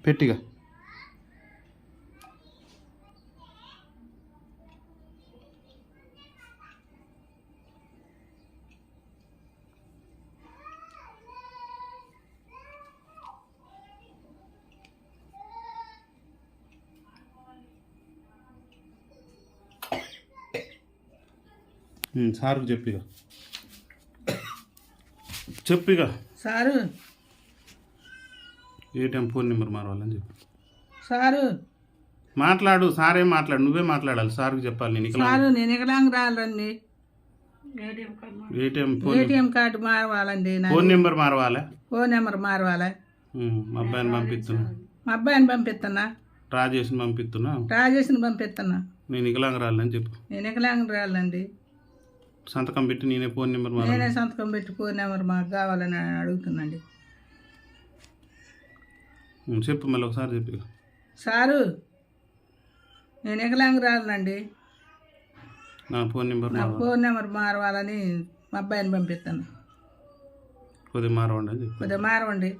పెట్టిగా సార్కు చెప్పిగా sir ATM phone number మారవాలని చెప్పు. Sir మాట్లాడు, సారే మాట్లాడు, నువ్వే మాట్లాడాలి. సార్కి చెప్పాలి. నేను వికలాంగ్ రాలండి. ఏటీఎం కార్డు మారవాలండి. ఫోన్ నెంబర్ మారవాలా? ఫోన్ నెంబర్ మారవాలా? మా అబ్బాయిని పంపిస్తున్నా. రాజేష్ని పంపిస్తున్నా. నేను వికలాంగురాలని చెప్పు. నేను వికలాంగ్ రాలండి. సంతకం పెట్టి నేనే ఫోన్ నెంబర్ సంతకం పెట్టి ఫోన్ నెంబర్ మాకు కావాలని అడుగుతున్నాండి. చెప్పు, మళ్ళీ ఒకసారి చెప్పు. సారు నేను వికలాంగ్ రాలండి. నా ఫోన్ నెంబర్ మారవాలని మా అబ్బాయిని పంపిస్తాను. కొద్దిగా మారవండి.